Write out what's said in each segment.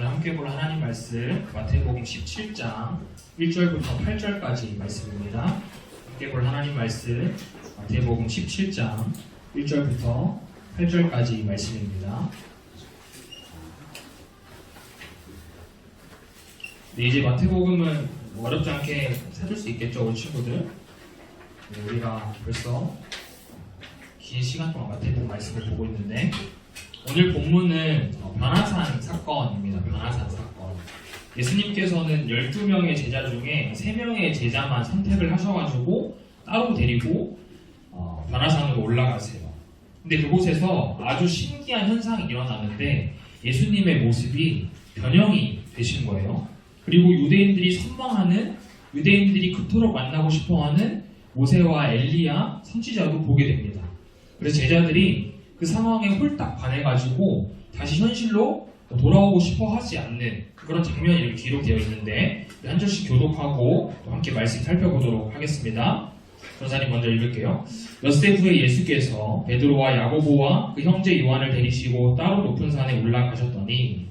오늘 함께 볼 하나님 말씀 마태복음 17장 1절부터 8절까지 말씀입니다. 함께 볼 하나님 말씀 마태복음 17장 1절부터 8절까지 말씀입니다. 네, 이제 마태복음은 어렵지 않게 찾을 수 있겠죠, 우리 친구들. 네, 우리가 벌써 긴 시간 동안 마태복음 말씀을 보고 있는데 오늘 본문은 변화산 사건입니다. 변화산 사건. 예수님께서는 12명의 제자 중에 3명의 제자만 선택을 하셔가지고 따로 데리고 변화산으로 올라가세요. 근데 그곳에서 아주 신기한 현상이 일어나는데 예수님의 모습이 변형이 되신 거예요. 그리고 유대인들이 선망하는, 유대인들이 그토록 만나고 싶어하는 모세와 엘리야 선지자도 보게 됩니다. 그래서 제자들이 그 상황에 홀딱 반해가지고 다시 현실로 돌아오고 싶어 하지 않는 그런 장면이 이렇게 기록되어 있는데 한 절씩 교독하고 또 함께 말씀 살펴보도록 하겠습니다. 전사님 먼저 읽을게요. 엿새 후에 예수께서 베드로와 야고보와 그 형제 요한을 데리시고 따로 높은 산에 올라가셨더니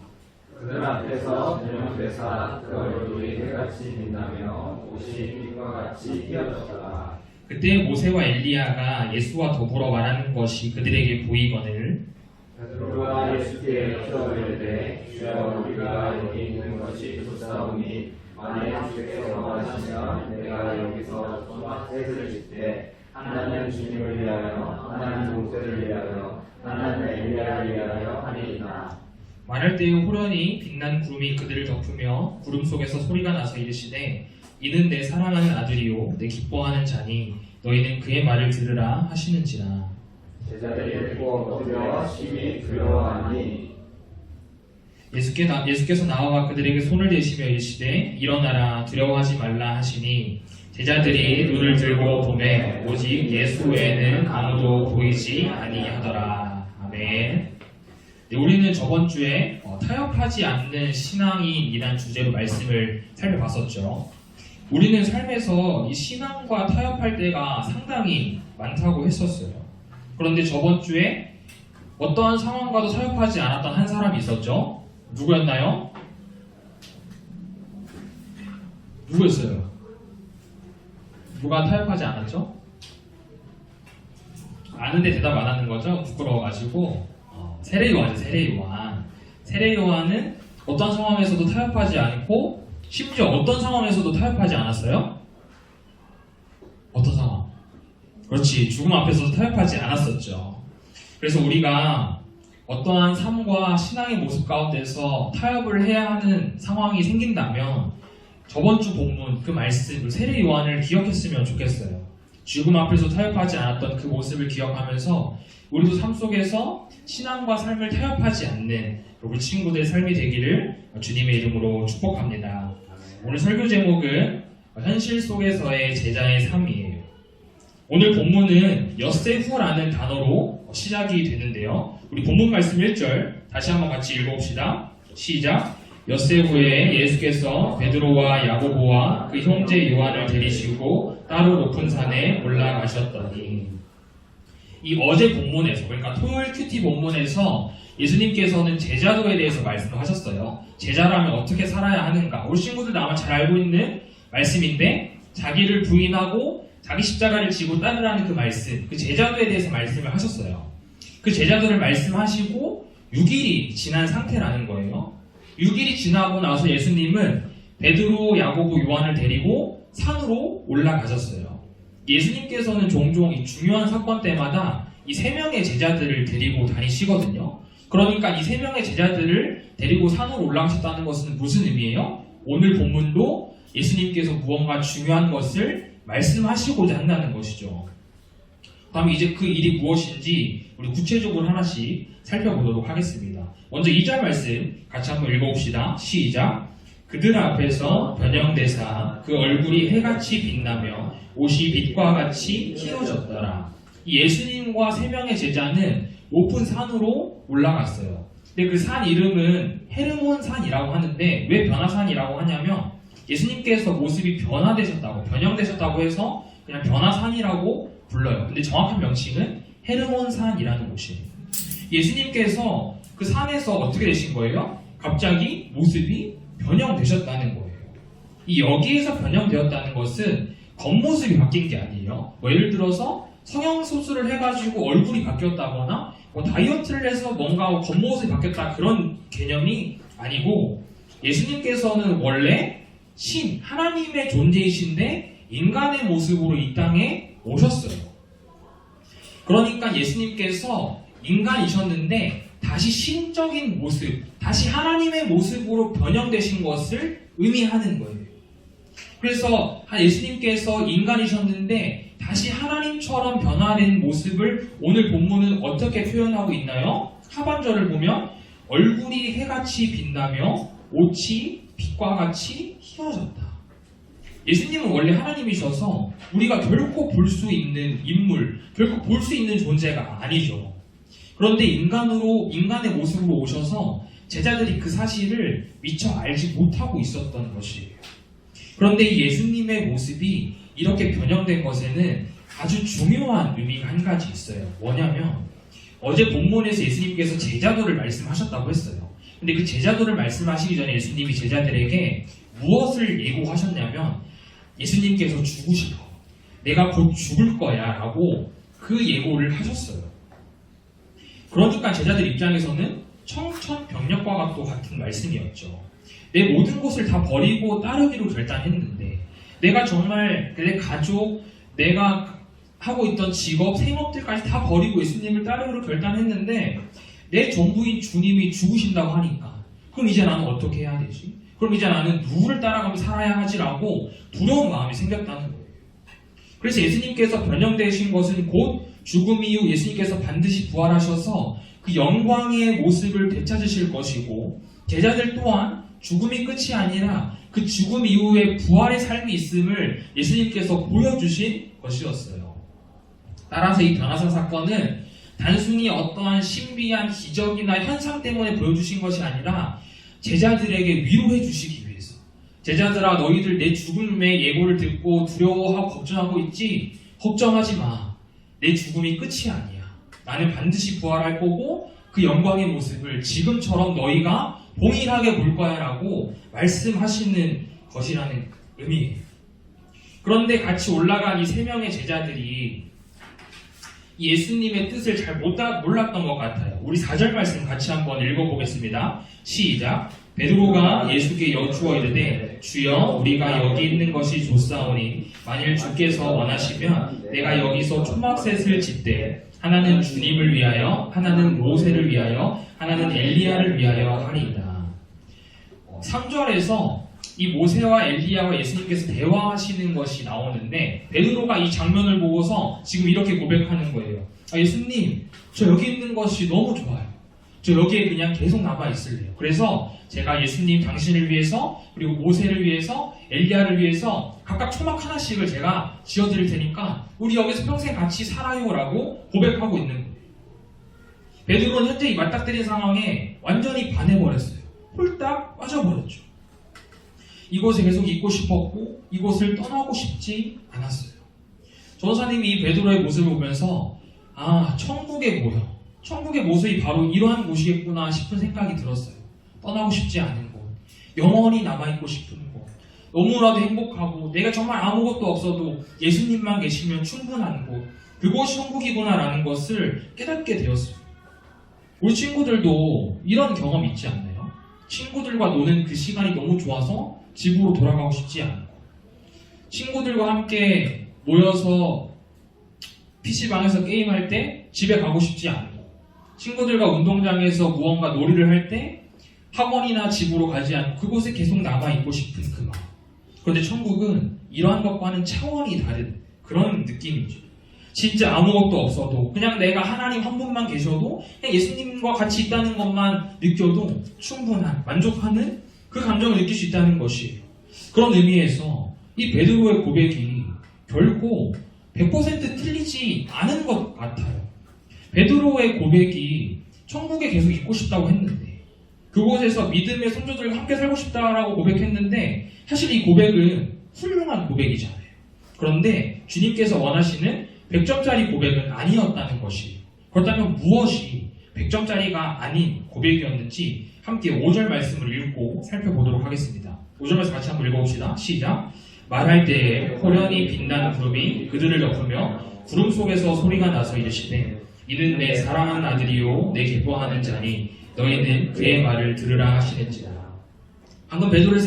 그들 앞에서 변형되사 그 얼굴이 해같이 빛나며 옷이 빛과 같이 휘어졌더라. 그때 모세와 엘리야가 예수와 더불어 말하는 것이 그들에게 보이거늘 베드로가 예수께 여쭤보되 주여 우리가 여기 있는 것이 좋사오니 만일 주께서 원하시면 내가 여기서 토마셋을 짓되 하나는 주님을 위하여 하나는 모세를 위하여 하나는 엘리야를 위하여 하리이다. 말할 때에 호련히 빛난 구름이 그들을 덮으며 구름 속에서 소리가 나서 이르시되 이는 내 사랑하는 아들이요 내 기뻐하는 자니 너희는 그의 말을 들으라 하시는지라. 제자들이 듣고 엎드려 심히 두려워하니 예수께서 나와 그들에게 손을 대시며 이르시되 일어나라 두려워하지 말라 하시니 제자들이 눈을 들고 보매 오직 예수 외에는 아무도 보이지 아니하더라. 아멘. 네, 우리는 저번 주에 타협하지 않는 신앙인이란 주제로 말씀을 살펴봤었죠. 우리는 삶에서 이 신앙과 타협할 때가 상당히 많다고 했었어요. 그런데 저번 주에 어떠한 상황과도 타협하지 않았던 한 사람이 있었죠. 누구였나요? 누구였어요? 누가 타협하지 않았죠? 아는데 대답 안 하는 거죠? 부끄러워가지고. 세례요한이죠, 세례요한. 세례요한은 어떤 상황에서도 타협하지 않고 심지어 어떤 상황에서도 타협하지 않았어요? 어떤 상황? 그렇지, 죽음 앞에서도 타협하지 않았었죠. 그래서 우리가 어떠한 삶과 신앙의 모습 가운데서 타협을 해야 하는 상황이 생긴다면 저번 주 본문 그 말씀, 세례 요한을 기억했으면 좋겠어요. 죽음 앞에서 타협하지 않았던 그 모습을 기억하면서 우리도 삶 속에서 신앙과 삶을 타협하지 않는 우리 친구들의 삶이 되기를 주님의 이름으로 축복합니다. 오늘 설교 제목은 현실 속에서의 제자의 삶이에요. 오늘 본문은 엿새 후라는 단어로 시작이 되는데요. 우리 본문 말씀 1절 다시 한번 같이 읽어봅시다. 시작. 엿새 후에 예수께서 베드로와 야고보와 그 형제 요한을 데리시고 따로 높은 산에 올라가셨더니 이 어제 본문에서, 그러니까 토요일 큐티 본문에서 예수님께서는 제자도에 대해서 말씀하셨어요. 제자라면 어떻게 살아야 하는가. 우리 친구들도 아마 잘 알고 있는 말씀인데 자기를 부인하고 자기 십자가를 지고 따르라는 그 말씀, 그 제자도에 대해서 말씀을 하셨어요. 그 제자도를 말씀하시고 6일이 지난 상태라는 거예요. 6일이 지나고 나서 예수님은 베드로, 야고보, 요한을 데리고 산으로 올라가셨어요. 예수님께서는 종종 이 중요한 사건 때마다 이 3명의 제자들을 데리고 다니시거든요. 그러니까 이 3명의 제자들을 데리고 산으로 올라가셨다는 것은 무슨 의미예요? 오늘 본문도 예수님께서 무언가 중요한 것을 말씀하시고자 한다는 것이죠. 다음 이제 그 일이 무엇인지 우리 구체적으로 하나씩 살펴보도록 하겠습니다. 먼저 2절 말씀 같이 한번 읽어봅시다. 시작. 그들 앞에서 변형되사 그 얼굴이 해같이 빛나며 옷이 빛과 같이 휘어졌더라. 예수님과 3명의 제자는 높은 산으로 올라갔어요. 근데 그 산 이름은 헤르몬 산이라고 하는데 왜 변화산이라고 하냐면 예수님께서 모습이 변형되셨다고 해서 그냥 변화산이라고 불러요. 근데 정확한 명칭은 헤르몬 산이라는 곳이에요. 예수님께서 그 산에서 어떻게 되신 거예요? 갑자기 모습이 변형되셨다는 거예요. 이 여기에서 변형되었다는 것은 겉모습이 바뀐 게 아니에요. 뭐 예를 들어서 성형수술을 해가지고 얼굴이 바뀌었다거나 뭐 다이어트를 해서 뭔가 겉모습이 바뀌었다 그런 개념이 아니고 예수님께서는 원래 신, 하나님의 존재이신데 인간의 모습으로 이 땅에 오셨어요. 그러니까 예수님께서 인간이셨는데 다시 신적인 모습, 다시 하나님의 모습으로 변형되신 것을 의미하는 거예요. 그래서 예수님께서 인간이셨는데 다시 하나님처럼 변화된 모습을 오늘 본문은 어떻게 표현하고 있나요? 하반절을 보면 얼굴이 해같이 빛나며 옷이 빛과 같이 희어졌다. 예수님은 원래 하나님이셔서 우리가 결코 볼 수 있는 인물, 결코 볼 수 있는 존재가 아니죠. 그런데 인간의 모습으로 오셔서 제자들이 그 사실을 미처 알지 못하고 있었던 것이에요. 그런데 이 예수님의 모습이 이렇게 변형된 것에는 아주 중요한 의미가 한 가지 있어요. 뭐냐면 어제 본문에서 예수님께서 제자도를 말씀하셨다고 했어요. 근데 그 제자도를 말씀하시기 전에 예수님이 제자들에게 무엇을 예고하셨냐면 예수님께서 죽으실 거, 내가 곧 죽을 거야 라고 그 예고를 하셨어요. 그러니까 제자들 입장에서는 청천벽력과 같은 말씀이었죠. 내 모든 것을 다 버리고 따르기로 결단했는데 내가 정말 내 가족, 내가 하고 있던 직업, 생업들까지 다 버리고 예수님을 따르기로 결단했는데 내 전부인 주님이 죽으신다고 하니까 그럼 이제 나는 어떻게 해야 되지? 그럼 이제 나는 누구를 따라가며 살아야 하지라고 두려운 마음이 생겼다는 거예요. 그래서 예수님께서 변형되신 것은 곧 죽음 이후 예수님께서 반드시 부활하셔서 그 영광의 모습을 되찾으실 것이고 제자들 또한 죽음이 끝이 아니라 그 죽음 이후에 부활의 삶이 있음을 예수님께서 보여주신 것이었어요. 따라서 이 변화사 사건은 단순히 어떠한 신비한 기적이나 현상 때문에 보여주신 것이 아니라 제자들에게 위로해 주시기 위해서 제자들아 너희들 내 죽음의 예고를 듣고 두려워하고 걱정하고 있지? 걱정하지 마. 내 죽음이 끝이 아니야. 나는 반드시 부활할 거고 그 영광의 모습을 지금처럼 너희가 동일하게 볼 거야 라고 말씀하시는 것이라는 의미예요. 그런데 같이 올라간 이 세 명의 제자들이 예수님의 뜻을 잘 몰랐던 것 같아요. 우리 4절 말씀 같이 한번 읽어보겠습니다. 시작. 베드로가 예수께 여쭈어 이르되 주여 우리가 여기 있는 것이 좋사오니 만일 주께서 원하시면 내가 여기서 초막셋을 짓되 하나는 주님을 위하여 하나는 모세를 위하여 하나는 엘리야를 위하여 하리이다. 3절에서 이 모세와 엘리야와 예수님께서 대화하시는 것이 나오는데 베드로가 이 장면을 보고서 지금 이렇게 고백하는 거예요. 예수님, 저 여기 있는 것이 너무 좋아요. 저 여기에 그냥 계속 남아 있을래요. 그래서 제가 예수님 당신을 위해서 그리고 모세를 위해서 엘리야를 위해서 각각 초막 하나씩을 제가 지어드릴 테니까 우리 여기서 평생 같이 살아요 라고 고백하고 있는 거예요. 베드로는 현재 이 맞닥뜨린 상황에 완전히 반해버렸어요. 홀딱 빠져버렸죠. 이곳에 계속 있고 싶었고 이곳을 떠나고 싶지 않았어요. 전도사님이 이 베드로의 모습을 보면서 천국의 모형, 천국의 모습이 바로 이러한 곳이겠구나 싶은 생각이 들었어요. 떠나고 싶지 않은 곳, 영원히 남아있고 싶은 곳, 너무나도 행복하고 내가 정말 아무것도 없어도 예수님만 계시면 충분한 곳, 그곳이 천국이구나 라는 것을 깨닫게 되었어요. 우리 친구들도 이런 경험 있지 않나요? 친구들과 노는 그 시간이 너무 좋아서 집으로 돌아가고 싶지 않고 친구들과 함께 모여서 PC방에서 게임할 때 집에 가고 싶지 않고 친구들과 운동장에서 무언가 놀이를 할 때 학원이나 집으로 가지 않고 그곳에 계속 남아있고 싶은 그 마음. 그런데 천국은 이러한 것과는 차원이 다른 그런 느낌이죠. 진짜 아무것도 없어도 그냥 내가 하나님 한 분만 계셔도 그냥 예수님과 같이 있다는 것만 느껴도 충분한 만족하는 그 감정을 느낄 수 있다는 것이에요. 그런 의미에서 이 베드로의 고백이 결코 100% 틀리지 않은 것 같아요. 베드로의 고백이 천국에 계속 있고 싶다고 했는데 그곳에서 믿음의 성도들과 함께 살고 싶다라고 고백했는데 사실 이 고백은 훌륭한 고백이잖아요. 그런데 주님께서 원하시는 100점짜리 고백은 아니었다는 것이 그렇다면 무엇이 100점짜리가 아닌 고백이었는지 함께 5절 말씀을 읽고 살펴보도록 하겠습니다. 5절 말씀 같이 한번 읽어봅시다. 시작. 말할 때에 호련히 빛나는 구름이 그들을 덮으며 구름 속에서 소리가 나서 이르시되 이는 내 사랑하는 아들이요 내 기뻐하는 자니 너희는 그의 말을 들으라 하시는지라. 방금 베드로가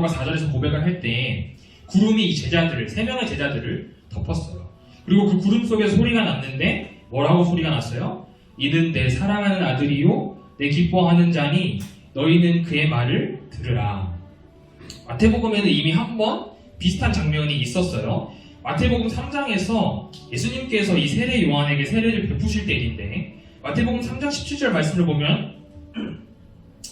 4절에서 고백을 할 때 구름이 이 제자들을, 3명의 제자들을 덮었어요. 그리고 그 구름 속에서 소리가 났는데 뭐라고 소리가 났어요? 이는 내 사랑하는 아들이요 내 기뻐하는 자니 너희는 그의 말을 들으라. 마태복음에는 이미 한 번 비슷한 장면이 있었어요. 마태복음 3장에서 예수님께서 이 세례 요한에게 세례를 베푸실 때인데 마태복음 3장 17절 말씀을 보면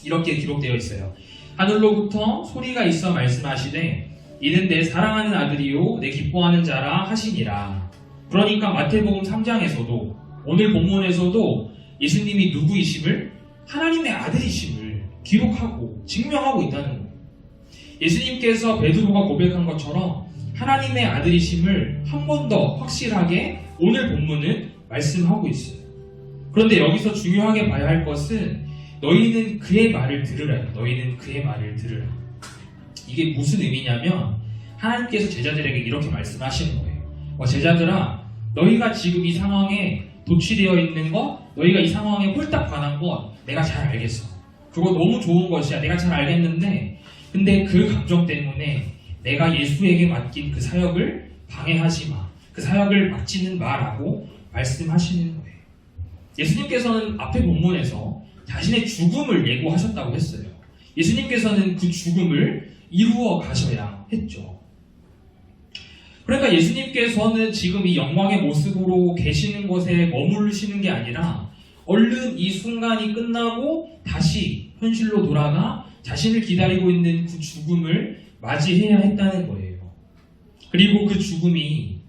이렇게 기록되어 있어요. 하늘로부터 소리가 있어 말씀하시되 이는 내 사랑하는 아들이요 내 기뻐하는 자라 하시니라. 그러니까 마태복음 3장에서도 오늘 본문에서도 예수님이 누구이심을, 하나님의 아들이심을 기록하고 증명하고 있다는 거예요. 예수님께서 베드로가 고백한 것처럼 하나님의 아들이심을 한 번 더 확실하게 오늘 본문은 말씀하고 있어요. 그런데 여기서 중요하게 봐야 할 것은 너희는 그의 말을 들으라. 너희는 그의 말을 들으라. 이게 무슨 의미냐면 하나님께서 제자들에게 이렇게 말씀하시는 거예요. 제자들아, 너희가 지금 이 상황에 도취되어 있는 것, 너희가 이 상황에 홀딱 반한 것 내가 잘 알겠어. 그거 너무 좋은 것이야. 내가 잘 알겠는데 근데 그 감정 때문에 내가 예수에게 맡긴 그 사역을 방해하지 마. 그 사역을 마치는 마라고 말씀하시는 거예요. 예수님께서는 앞에 본문에서 자신의 죽음을 예고하셨다고 했어요. 예수님께서는 그 죽음을 이루어 가셔야 했죠. 그러니까 예수님께서는 지금 이 영광의 모습으로 계시는 곳에 머무르시는 게 아니라 얼른 이 순간이 끝나고 다시 현실로 돌아가 자신을 기다리고 있는 그 죽음을 맞이해야 했다는 거예요. 그리고 그 죽음이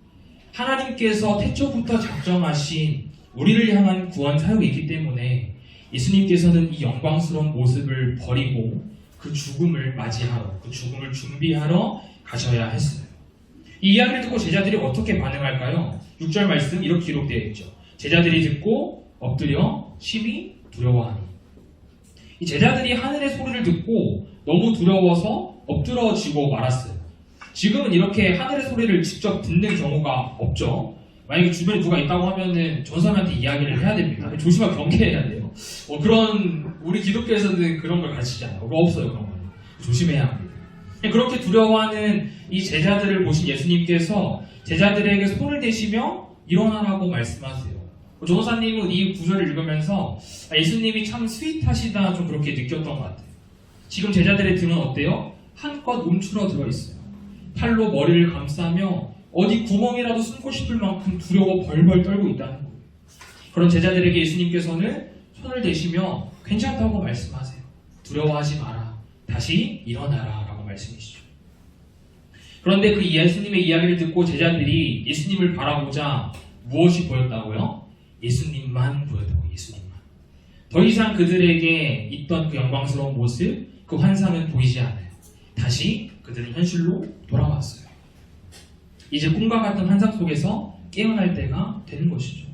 하나님께서 태초부터 작정하신 우리를 향한 구원 사역이 있기 때문에 예수님께서는 이 영광스러운 모습을 버리고 그 죽음을 맞이하러, 그 죽음을 준비하러 가셔야 했어요. 이 이야기를 듣고 제자들이 어떻게 반응할까요? 6절 말씀 이렇게 기록되어 있죠. 제자들이 듣고 엎드려 심히 두려워하니. 이 제자들이 하늘의 소리를 듣고 너무 두려워서 엎드러지고 말았어요. 지금은 이렇게 하늘의 소리를 직접 듣는 경우가 없죠. 만약에 주변에 누가 있다고 하면은 전사님한테 이야기를 해야 됩니다. 조심하게 경계해야 돼요. 그런 우리 기독교에서는 그런 걸 가르치지 않아요. 없어요. 그런 거 조심해야 합니다. 그렇게 두려워하는 이 제자들을 보신 예수님께서 제자들에게 손을 대시며 일어나라고 말씀하세요. 조도사님은 이 구절을 읽으면서 예수님이 참 스윗하시다 좀 그렇게 느꼈던 것 같아요. 지금 제자들의 등은 어때요? 한껏 움츠러 들어있어요. 팔로 머리를 감싸며 어디 구멍이라도 숨고 싶을 만큼 두려워 벌벌 떨고 있다는 거예요. 그런 제자들에게 예수님께서는 손을 대시며 괜찮다고 말씀하세요. 두려워하지 마라. 다시 일어나라 라고 말씀이시죠. 그런데 그 예수님의 이야기를 듣고 제자들이 예수님을 바라보자 무엇이 보였다고요? 예수님만 보였다고. 예수님만. 더 이상 그들에게 있던 그 영광스러운 모습, 그 환상은 보이지 않아요. 다시 그들은 현실로 돌아왔어요. 이제 꿈과 같은 환상 속에서 깨어날 때가 되는 것이죠.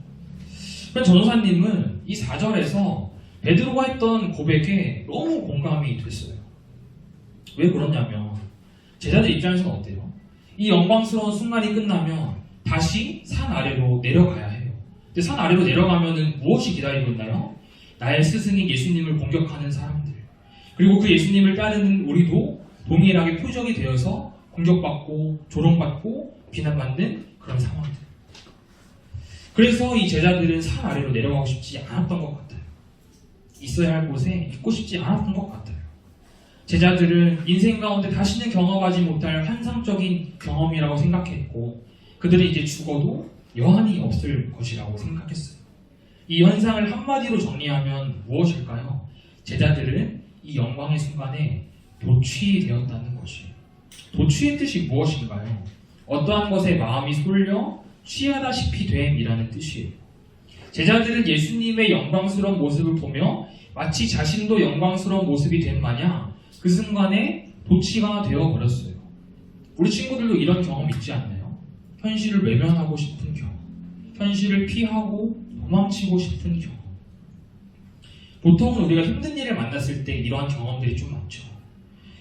그럼 전도사님은 이 4절에서 베드로가 했던 고백에 너무 공감이 됐어요. 왜 그러냐면 제자들 입장에서는 어때요? 이 영광스러운 순간이 끝나면 다시 산 아래로 내려가야 해요. 근데 산 아래로 내려가면은 무엇이 기다리고 있나요? 나의 스승인 예수님을 공격하는 사람들, 그리고 그 예수님을 따르는 우리도 동일하게 표적이 되어서 공격받고 조롱받고 비난받는 그런 상황들. 그래서 이 제자들은 산 아래로 내려가고 싶지 않았던 것 같아요. 있어야 할 곳에 있고 싶지 않았던 것 같아요. 제자들은 인생 가운데 다시는 경험하지 못할 환상적인 경험이라고 생각했고 그들은 이제 죽어도 여한이 없을 것이라고 생각했어요. 이 현상을 한마디로 정리하면 무엇일까요? 제자들은 이 영광의 순간에 도취되었다는 것이에요. 도취의 뜻이 무엇인가요? 어떠한 것에 마음이 쏠려 취하다시피 됨이라는 뜻이에요. 제자들은 예수님의 영광스러운 모습을 보며 마치 자신도 영광스러운 모습이 된 마냥 그 순간에 도취가 되어버렸어요. 우리 친구들도 이런 경험 있지 않나요? 현실을 외면하고 싶은 경험, 현실을 피하고 도망치고 싶은 경험. 보통은 우리가 힘든 일을 만났을 때 이러한 경험들이 좀 많죠.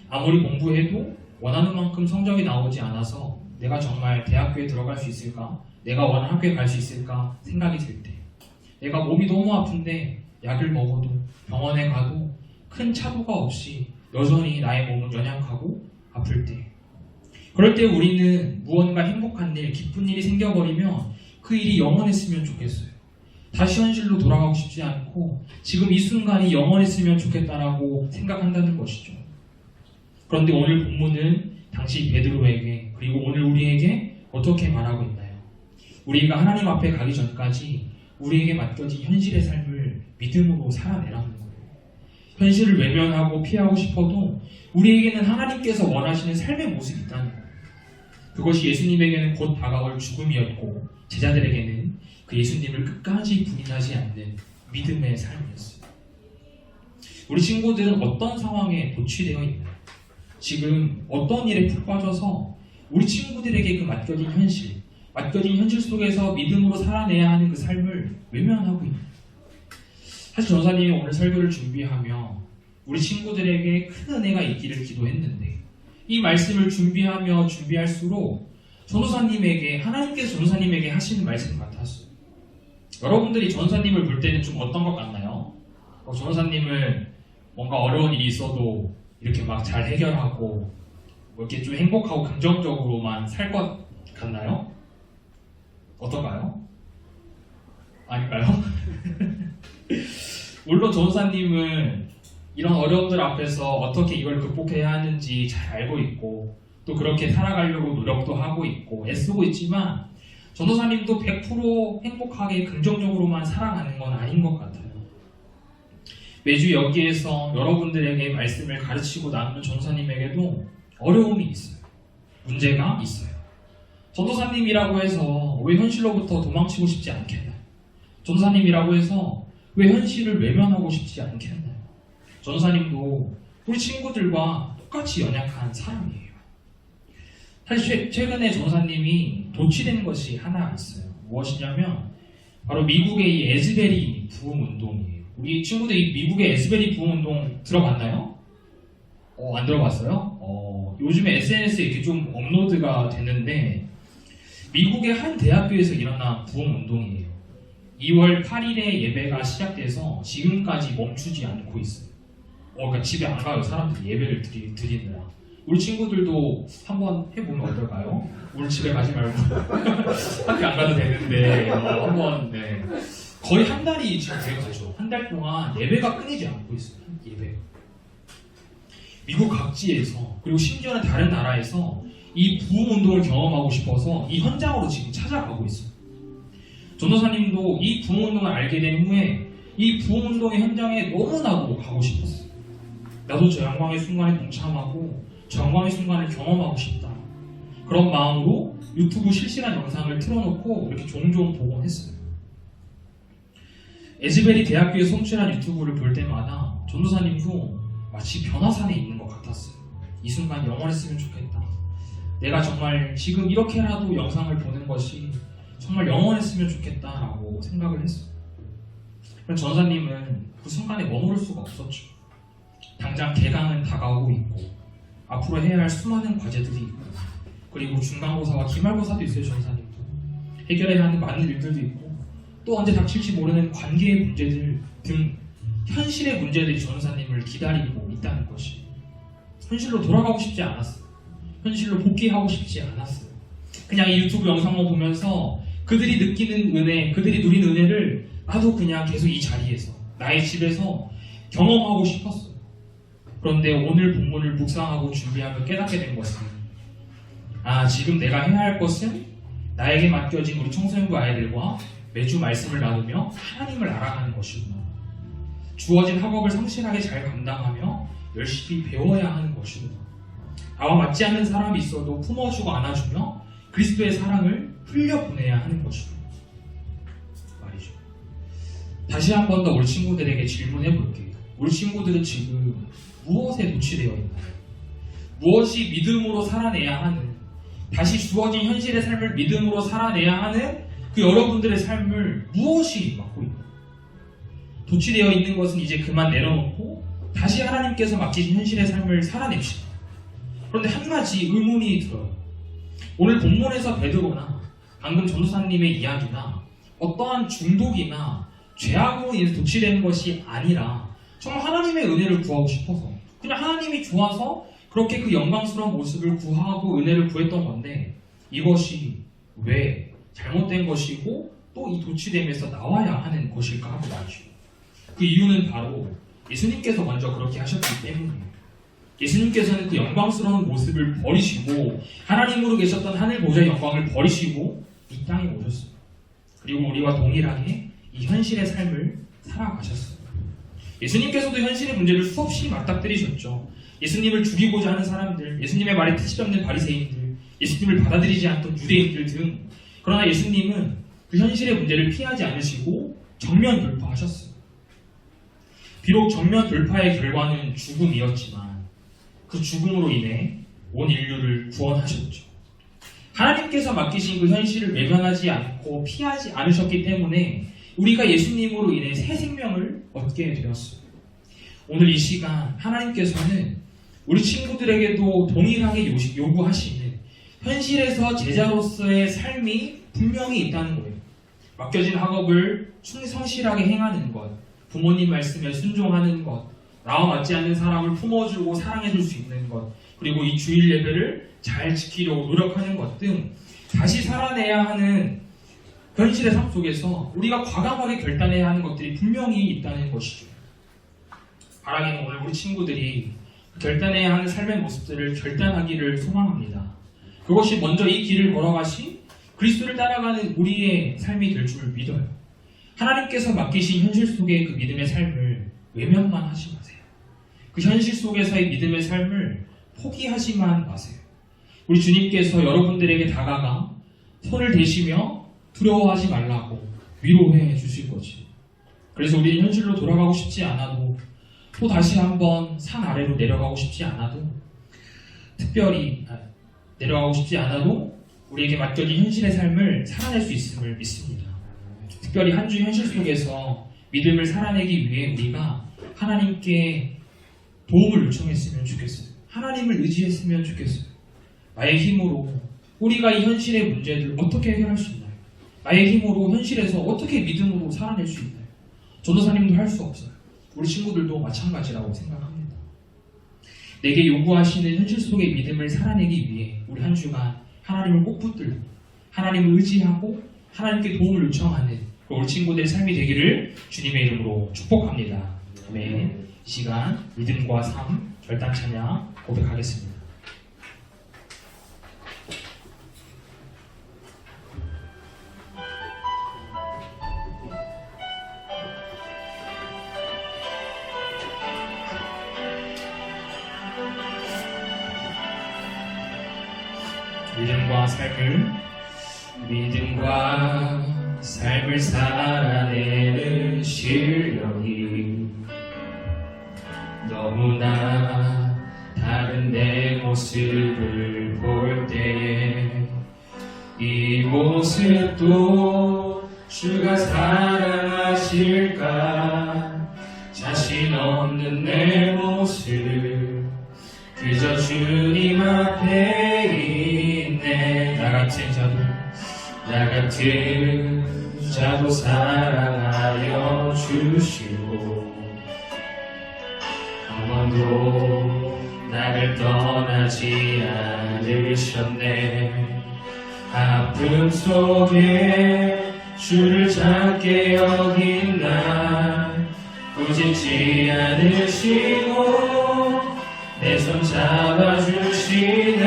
아무리 공부해도 원하는 만큼 성적이 나오지 않아서 내가 정말 대학교에 들어갈 수 있을까? 내가 원하는 학교에 갈 수 있을까? 생각이 들 때, 내가 몸이 너무 아픈데 약을 먹어도 병원에 가도 큰 차도가 없이 여전히 나의 몸은 연약하고 아플 때, 그럴 때 우리는 무언가 행복한 일, 기쁜 일이 생겨버리면 그 일이 영원했으면 좋겠어요. 다시 현실로 돌아가고 싶지 않고 지금 이 순간이 영원했으면 좋겠다라고 생각한다는 것이죠. 그런데 오늘 본문은 당시 베드로에게, 그리고 오늘 우리에게 어떻게 말하고 있나요? 우리가 하나님 앞에 가기 전까지 우리에게 맡겨진 현실의 삶을 믿음으로 살아내라는 거예요. 현실을 외면하고 피하고 싶어도 우리에게는 하나님께서 원하시는 삶의 모습이 있다는 거예요. 그것이 예수님에게는 곧 다가올 죽음이었고, 제자들에게는 그 예수님을 끝까지 부인하지 않는 믿음의 삶이었어요. 우리 친구들은 어떤 상황에 도취되어 있나요? 지금 어떤 일에 푹 빠져서 우리 친구들에게 그 맡겨진 현실 속에서 믿음으로 살아내야 하는 그 삶을 외면하고 있나요? 사실 전사님이 오늘 설교를 준비하며 우리 친구들에게 큰 은혜가 있기를 기도했는데, 이 말씀을 준비할수록 전도사님에게, 하나님께서 전도사님에게 하시는 말씀 같았어요. 여러분들이 전도사님을 볼 때는 좀 어떤 것 같나요? 전도사님을 뭔가 어려운 일이 있어도 이렇게 막 잘 해결하고 뭐 이렇게 좀 행복하고 긍정적으로만 살 것 같나요? 어떤가요? 아닐까요? 물론 전도사님은 이런 어려움들 앞에서 어떻게 이걸 극복해야 하는지 잘 알고 있고, 또 그렇게 살아가려고 노력도 하고 있고 애쓰고 있지만, 전도사님도 100% 행복하게 긍정적으로만 살아가는 건 아닌 것 같아요. 매주 여기에서 여러분들에게 말씀을 가르치고 나누는 전도사님에게도 어려움이 있어요. 문제가 있어요. 전도사님이라고 해서 왜 현실로부터 도망치고 싶지 않겠나요? 전도사님이라고 해서 왜 현실을 외면하고 싶지 않겠나요? 전도사님도 우리 친구들과 똑같이 연약한 사람이에요. 사실 최근에 전도사님이 도취된 것이 하나 있어요. 무엇이냐면 바로 미국의 이 에즈베리 부흥 운동이에요. 우리 친구들 이 미국의 에즈베리 부흥 운동 들어봤나요? 안 들어봤어요? 요즘에 SNS에 이렇게 좀 업로드가 되는데, 미국의 한 대학교에서 일어난 부흥 운동이에요. 2월 8일에 예배가 시작돼서 지금까지 멈추지 않고 있어요. 그러니까 집에 안 가요. 사람들 예배를 드리느라. 우리 친구들도 한번 해보면 어떨까요? 우리 집에 가지 말고 학교 안 가도 되는데 한번. 네. 거의 한 달이 지금 돼가죠. 한 달 동안 예배가 끊이지 않고 있어요. 예배. 미국 각지에서, 그리고 심지어는 다른 나라에서 이 부흥 운동을 경험하고 싶어서 이 현장으로 지금 찾아가고 있어요. 전도사님도 이 부흥 운동을 알게 된 후에 이 부흥 운동의 현장에 너무나도 가고 싶었어요. 나도 저 영광의 순간에 동참하고 저 영광의 순간을 경험하고 싶다. 그런 마음으로 유튜브 실시간 영상을 틀어놓고 이렇게 종종 보곤 했어요. 에즈베리 대학교에 송출한 유튜브를 볼 때마다 전도사님도 마치 변화산에 있는 것 같았어요. 이 순간 영원했으면 좋겠다. 내가 정말 지금 이렇게라도 영상을 보는 것이 정말 영원했으면 좋겠다라고 생각을 했어요. 그럼 전도사님은 그 순간에 머무를 수가 없었죠. 당장 개강은 다가오고 있고, 앞으로 해야 할 수많은 과제들이 있고, 그리고 중간고사와 기말고사도 있어요. 전도사님도 해결해야 하는 많은 일들도 있고, 또 언제 닥칠지 모르는 관계의 문제들 등 현실의 문제들이 전도사님을 기다리고 있다는 것이, 현실로 돌아가고 싶지 않았어요. 현실로 복귀하고 싶지 않았어요. 그냥 이 유튜브 영상만 보면서 그들이 느끼는 은혜, 그들이 누리는 은혜를 나도 그냥 계속 이 자리에서, 나의 집에서 경험하고 싶었어요. 그런데 오늘 본문을 묵상하고 준비하며 깨닫게 된 것은, 지금 내가 해야 할 것은 나에게 맡겨진 우리 청소년부 아이들과 매주 말씀을 나누며 하나님을 알아가는 것이구나. 주어진 학업을 성실하게 잘 감당하며 열심히 배워야 하는 것이구나. 나와 맞지 않는 사람이 있어도 품어주고 안아주며 그리스도의 사랑을 흘려보내야 하는 것이구나 말이죠. 다시 한 번 더 우리 친구들에게 질문해 볼게요. 우리 친구들은 지금 무엇에 노출되어 있나요? 무엇이 믿음으로 살아내야 하는, 다시 주어진 현실의 삶을 믿음으로 살아내야 하는 그 여러분들의 삶을 무엇이 맡고 있나요? 도취되어 있는 것은 이제 그만 내려놓고 다시 하나님께서 맡기신 현실의 삶을 살아냅시다. 그런데 한 가지 의문이 들어요. 오늘 본문에서 베드로나 방금 전도사님의 이야기나 어떠한 중독이나 죄악으로 인해서 도취되는 것이 아니라 정말 하나님의 은혜를 구하고 싶어서 그냥 하나님이 좋아서 그렇게 그 영광스러운 모습을 구하고 은혜를 구했던 건데 이것이 왜 잘못된 것이고 또 이 도취됨에서 나와야 하는 것일까 하고 말이죠. 그 이유는 바로 예수님께서 먼저 그렇게 하셨기 때문이에요. 예수님께서는 그 영광스러운 모습을 버리시고 하나님으로 계셨던 하늘 보좌의 영광을 버리시고 이 땅에 오셨어요. 그리고 우리와 동일하게 이 현실의 삶을 살아가셨어요. 예수님께서도 현실의 문제를 수없이 맞닥뜨리셨죠. 예수님을 죽이고자 하는 사람들, 예수님의 말에 트집 없는 바리새인들, 예수님을 받아들이지 않던 유대인들 등 그러나 예수님은 그 현실의 문제를 피하지 않으시고 정면 돌파하셨어요. 비록 정면 돌파의 결과는 죽음이었지만 그 죽음으로 인해 온 인류를 구원하셨죠. 하나님께서 맡기신 그 현실을 외면하지 않고 피하지 않으셨기 때문에 우리가 예수님으로 인해 새 생명을 얻게 되었어요. 오늘 이 시간 하나님께서는 우리 친구들에게도 동일하게 요구하시는 현실에서 제자로서의 삶이 분명히 있다는 거예요. 맡겨진 학업을 성실하게 행하는 것, 부모님 말씀에 순종하는 것, 나와 맞지 않는 사람을 품어주고 사랑해줄 수 있는 것, 그리고 이 주일 예배를 잘 지키려고 노력하는 것 등 다시 살아내야 하는 현실의 삶 속에서 우리가 과감하게 결단해야 하는 것들이 분명히 있다는 것이죠. 바라기는 오늘 우리 친구들이 결단해야 하는 삶의 모습들을 결단하기를 소망합니다. 그것이 먼저 이 길을 걸어가신 그리스도를 따라가는 우리의 삶이 될 줄 믿어요. 하나님께서 맡기신 현실 속의 그 믿음의 삶을 외면만 하지 마세요. 그 현실 속에서의 믿음의 삶을 포기하지만 마세요. 우리 주님께서 여러분들에게 다가가 손을 대시며 두려워하지 말라고 위로해 주실 거지. 그래서 우리는 현실로 돌아가고 싶지 않아도 또 다시 한번 산 아래로 내려가고 싶지 않아도 특별히 내려가고 싶지 않아도 우리에게 맡겨진 현실의 삶을 살아낼 수 있음을 믿습니다. 특별히 한 주 현실 속에서 믿음을 살아내기 위해 우리가 하나님께 도움을 요청했으면 좋겠어요. 하나님을 의지했으면 좋겠어요. 나의 힘으로 우리가 이 현실의 문제를 어떻게 해결할 수 있나요? 나의 힘으로 현실에서 어떻게 믿음으로 살아낼 수 있나요? 전도사님도 할 수 없어요. 우리 친구들도 마찬가지라고 생각합니다. 내게 요구하시는 현실 속의 믿음을 살아내기 위해 우리 한 주간 하나님을 꼭 붙들고 하나님을 의지하고 하나님께 도움을 요청하는 우리 친구들의 삶이 되기를 주님의 이름으로 축복합니다. 아멘. 이 시간 믿음과 삶 결단 찬양 고백하겠습니다. 믿음과 삶을 살아내는 실력이 너무나 다른 내 모습을 볼 때 이 모습도 주가 사랑하실까 자신 없는 내 모습 그저 주님 앞에 있네. 나 같은 자도 사랑하여 주시고 한 번도 나를 떠나지 않으셨네. 아픔 속에 주를 작게 여긴 날 꾸짖지 않으시고 내 손 잡아주시네.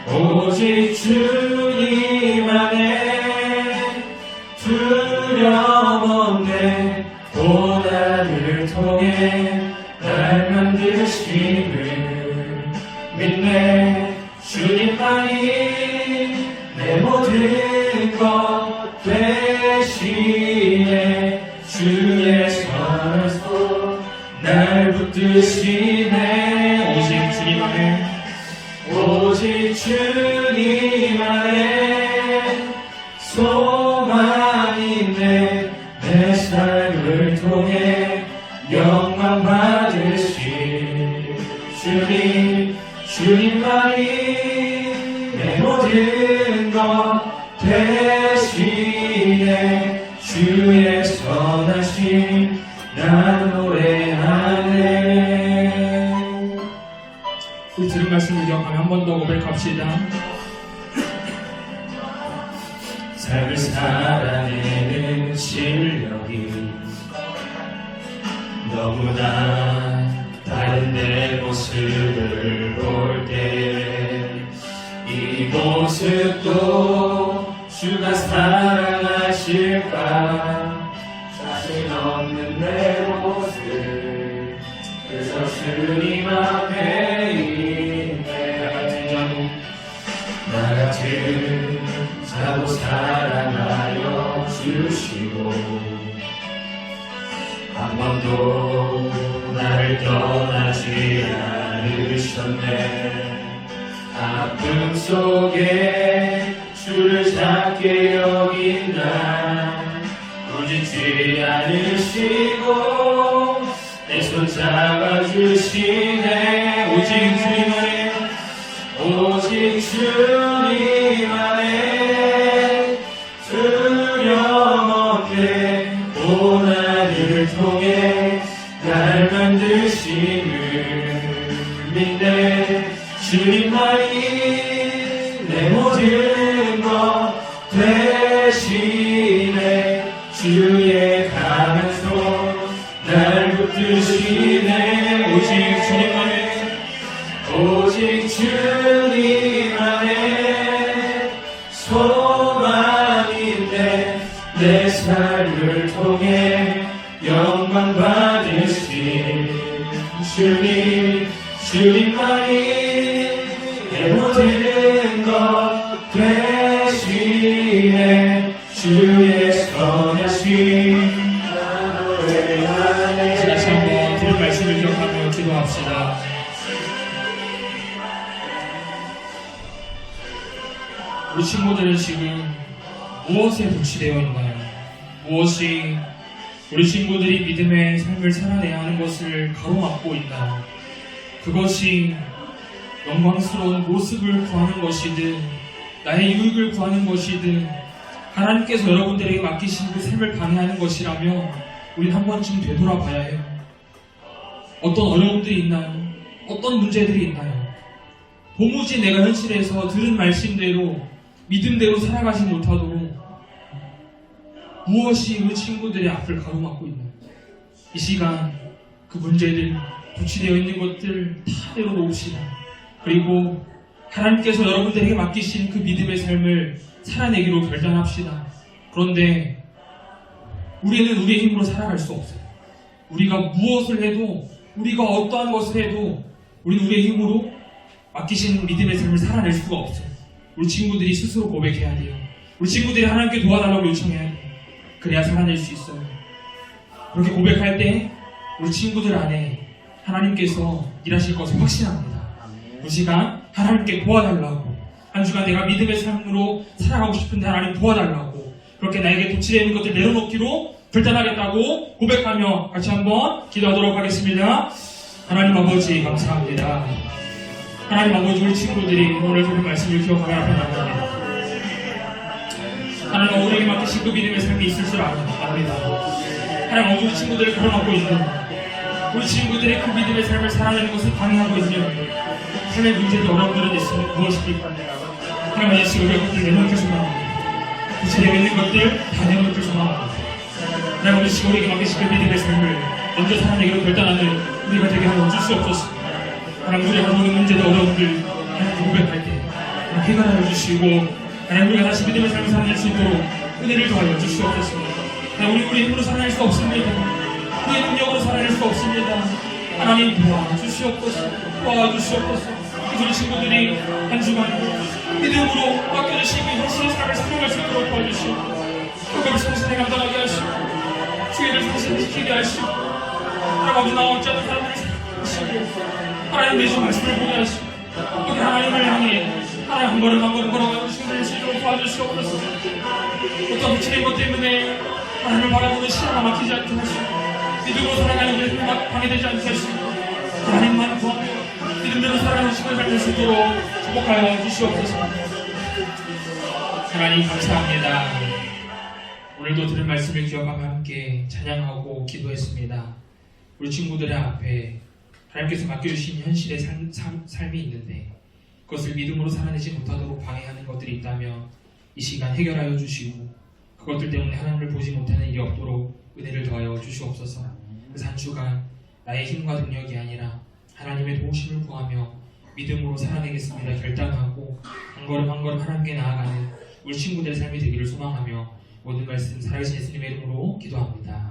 오직 주님 안에 두려움 없네. 고난을 통해 날 만드심을 믿네. 주님만이 내 모든 것 되시네. 주의 손 날 붙드시네. 오직 주님 안에 소망 있네. 내 주님만이 내 모든 것 대신에 주의 선하심 난 노래하네. 이 들은 말씀을 기억하며 한 번 더 고백합시다. 삶을 살아내는 실력이 너무나 다른 내 모습을 볼 때 이 모습도 주가 사랑하실까. 자신 없는 내 모습 그저 주님 앞에 있네. 나 같은 자도 사랑하여 주시고 한 번도 나를 떠나지 않으셨네. 아픔 속에 주를 찾게 여긴 나 꾸짖지 않으시고 내 손 잡아주시네. 오직 주님만의 오직 주님 안에 두려움 없게 고난을 통해 날 만드시는 믿네. 주님만이 내 모든 것 대신에 주의 강한 손 날 붙드시네. 오직 주님 안에 소망인데 내 삶을 통해 영광 받으신 주님만이 내 모든 것 대신에 주의 선하심 다시 한번 들은 말씀을 기억하며 기도합시다. 우리 친구들은 지금 무엇에 도취되어 있나요? 무엇이 우리 친구들이 믿음의 삶을 살아내야 하는 것을 가로막고 있나요? 그것이 영광스러운 모습을 구하는 것이든 나의 유익을 구하는 것이든 하나님께서 여러분들에게 맡기신 그 삶을 방해하는 것이라면 우리 한 번쯤 되돌아봐야 해요. 어떤 어려움들이 있나요? 어떤 문제들이 있나요? 도무지 내가 현실에서 들은 말씀대로 믿음대로 살아가지 못하도록 무엇이 우리 친구들의 앞을 가로막고 있나요? 이 시간 그 문제들, 도취되어 있는 것들 다 내려놓읍시다. 그리고 하나님께서 여러분들에게 맡기신 그 믿음의 삶을 살아내기로 결단합시다. 그런데 우리는 우리의 힘으로 살아갈 수 없어요. 우리가 무엇을 해도, 우리가 어떠한 것을 해도 우리는 우리의 힘으로 맡기신 믿음의 삶을 살아낼 수가 없어요. 우리 친구들이 스스로 고백해야 돼요. 우리 친구들이 하나님께 도와달라고 요청해야 돼요. 그래야 살아낼 수 있어요. 그렇게 고백할 때 우리 친구들 안에 하나님께서 일하실 것을 확신합니다. 이 시간 하나님께 도와달라고, 한 주간 내가 믿음의 삶으로 살아가고 싶은데 하나님 도와달라고, 그렇게 나에게 도취되는 것들 내려놓기로 결단하겠다고 고백하며 같이 한번 기도하도록 하겠습니다. 하나님 아버지 감사합니다. 하나님 아버지, 우리 친구들이 오늘 들은 말씀을 기억하며 앞에 나갑니다. 하나님 우리에게 맡기신 그 믿음의 삶이 있을 줄 압니다. 하나님 아버지, 우리 친구들을 가로막고 있는, 우리 친구들의 그 믿음의 삶을 살아내는 것을 방해하고 있는 삶의 문제들, 어려움들은 있으면 무엇입니까? 하나님 아버지, 우리의 것들 내놓을 소망합니다. 구체되어 있는 것들 다 내놓을 소망합니다. 하나님 아버지, 우리에게 맡기신 그 믿음의 삶을 먼저 살아내기로 결단하는 우리가 되게 하여 주시옵소서. 하나님 우리가 모든 문제들, 어려움들 하나님 고백할 때 해결하여 주시고, 하나님 우리가 다시 믿음의 삶을 살아낼 수 있도록 은혜를 더하여 주시옵소서. 하나님 우리 힘으로 살아낼 수 없습니다. 우리의 능력으로 살아낼 수 없습니다. 하나님 도와주시옵소서. 우리 친구들이 한 주간 믿음으로 맡겨주시고 현실의 삶을 살아갈 수 있도록 도와주시고, 그걸 성실히 감당하게 하시고, 주의를 성실시키게 하시고, 하나님 나오지 않은 사람들을 살아가시고, 하나님 내주 말씀을 보게 하시고, 우리 하나님을 향해 하나님 한 걸음 한 걸음 걸어가는 친구를 시도록 도와주시옵소서. 어떤 부치는 것 때문에 하나님을 바라보는 시야가 막히지 않게 하시고, 믿음으로 살아가는 우리 삶이 방해되지 않게 하시고, 하나님만 구하며 친구의 삶을 수 있도록 축복하여 주시옵소서. 하나님 감사합니다. 오늘도 들은 말씀을 기억하며 함께 찬양하고 기도했습니다. 우리 친구들의 앞에 하나님께서 맡겨주신 현실의 삶이 있는데 그것을 믿음으로 살아내지 못하도록 방해하는 것들이 있다면 이 시간 해결하여 주시고 그것들 때문에 하나님을 보지 못하는 일이 없도록 은혜를 더하여 주시옵소서. 그래서 한 주간 나의 힘과 능력이 아니라 하나님의 도우심을 구하며 믿음으로 살아내겠습니다 결단하고 한 걸음 한 걸음 하나님께 나아가는 우리 친구들의 삶이 되기를 소망하며 모든 말씀 살아계신 예수님의 이름으로 기도합니다.